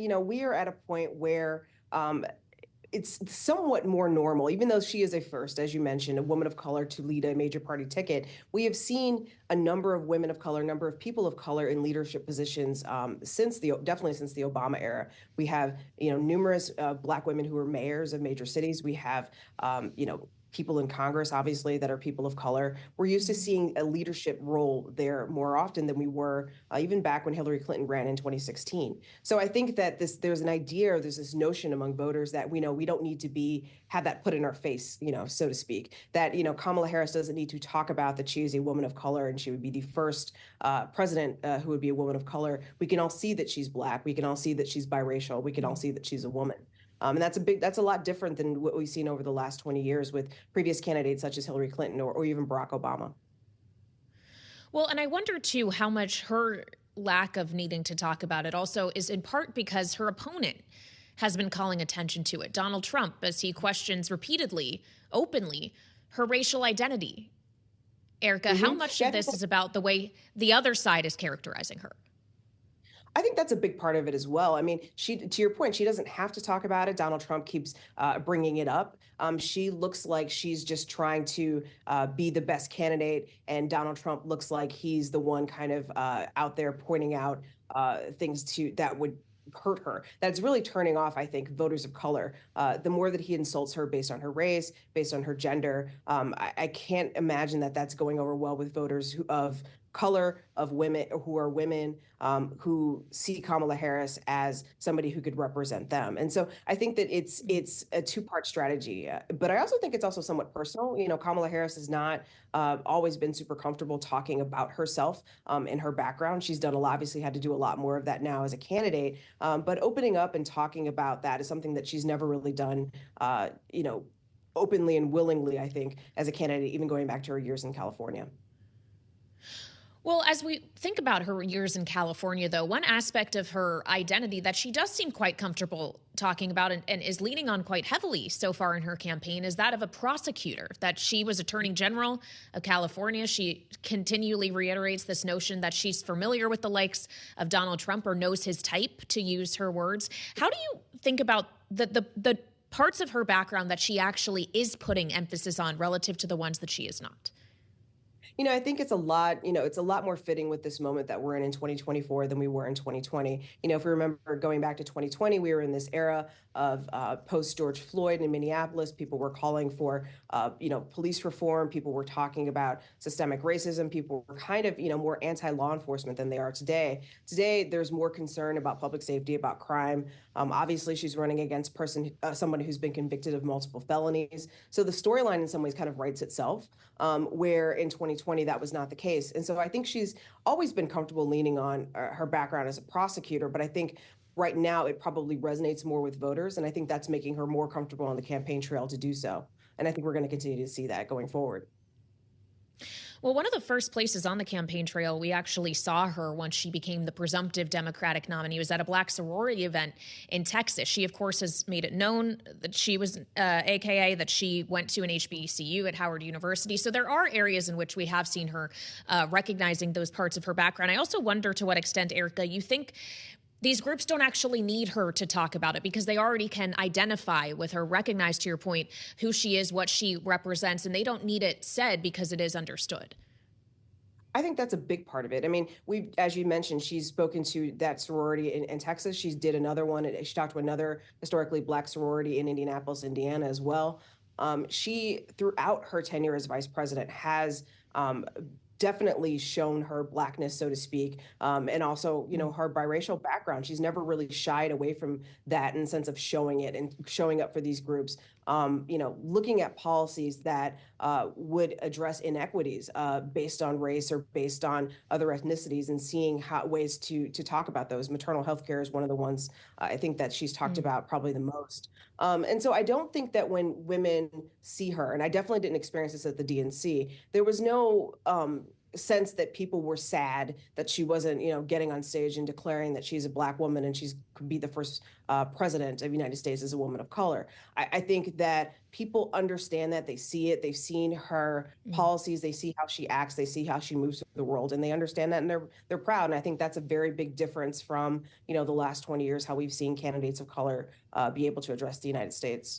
we are at a point where it's somewhat more normal, even though she is a first, as you mentioned, a woman of color to lead a major party ticket. We have seen a number of women of color, a number of people of color in leadership positions definitely since the Obama era. We have, numerous Black women who are mayors of major cities. We have, people in Congress, obviously, that are people of color. We're used to seeing a leadership role there more often than we were even back when Hillary Clinton ran in 2016. So I think that there's an idea, or there's this notion among voters that we don't need to have that put in our face, so to speak. That Kamala Harris doesn't need to talk about that she is a woman of color and she would be the first president who would be a woman of color. We can all see that she's Black. We can all see that she's biracial. We can all see that she's a woman. And that's a lot different than what we've seen over the last 20 years with previous candidates such as Hillary Clinton or even Barack Obama. Well, and I wonder, too, how much her lack of needing to talk about it also is in part because her opponent has been calling attention to it. Donald Trump, as he questions repeatedly, openly, her racial identity. Erika, how much of this is about the way the other side is characterizing her? I think that's a big part of it as well. I mean, to your point, she doesn't have to talk about it. Donald Trump keeps bringing it up. She looks like she's just trying to be the best candidate, and Donald Trump looks like he's the one kind of out there pointing out things that would hurt her. That's really turning off, I think, voters of color. The more that he insults her based on her race, based on her gender, I can't imagine that that's going over well with voters of color, of women who are women, who see Kamala Harris as somebody who could represent them. And so I think that it's a two-part strategy. But I also think it's also somewhat personal. Kamala Harris has not always been super comfortable talking about herself and her background. She's done obviously had to do a lot more of that now as a candidate. But opening up and talking about that is something that she's never really done, openly and willingly, I think, as a candidate, even going back to her years in California. Well, as we think about her years in California, though, one aspect of her identity that she does seem quite comfortable talking about and is leaning on quite heavily so far in her campaign is that of a prosecutor, that she was Attorney General of California. She continually reiterates this notion that she's familiar with the likes of Donald Trump or knows his type, to use her words. How do you think about the parts of her background that she actually is putting emphasis on relative to the ones that she is not? I think it's a lot more fitting with this moment that we're in 2024 than we were in 2020. If we remember going back to 2020, we were in this era of post George Floyd in Minneapolis. People were calling for, police reform. People were talking about systemic racism. People were kind of, more anti-law enforcement than they are today. Today, there's more concern about public safety, about crime. Obviously, she's running against someone who's been convicted of multiple felonies. So the storyline in some ways kind of writes itself, where in 2020, that was not the case. And so I think she's always been comfortable leaning on her background as a prosecutor. But I think right now it probably resonates more with voters. And I think that's making her more comfortable on the campaign trail to do so. And I think we're going to continue to see that going forward. Well, one of the first places on the campaign trail we actually saw her once she became the presumptive Democratic nominee was at a Black sorority event in Texas. She, of course, has made it known that she was, AKA, that she went to an HBCU at Howard University. So there are areas in which we have seen her recognizing those parts of her background. I also wonder to what extent, Erika, you think these groups don't actually need her to talk about it because they already can identify with her, recognize, to your point, who she is, what she represents, and they don't need it said because it is understood. I think that's a big part of it. I mean, as you mentioned, she's spoken to that sorority in Texas. She did another one. She talked to another historically Black sorority in Indianapolis, Indiana as well. She, throughout her tenure as vice president, has definitely shown her Blackness, so to speak, and also, her biracial background. She's never really shied away from that in the sense of showing it and showing up for these groups. Looking at policies that would address inequities based on race or based on other ethnicities, and seeing ways to talk about those. Maternal health care is one of the ones I think that she's talked about probably the most. And so I don't think that when women see her, and I definitely didn't experience this at the DNC, there was no sense that people were sad that she wasn't, getting on stage and declaring that she's a Black woman and she's could be the first president of the United States as a woman of color. I think that people understand that. They see it. They've seen her policies. They see how she acts. They see how she moves through the world, and they understand that, and they're proud. And I think that's a very big difference from, the last 20 years, how we've seen candidates of color be able to address the United States.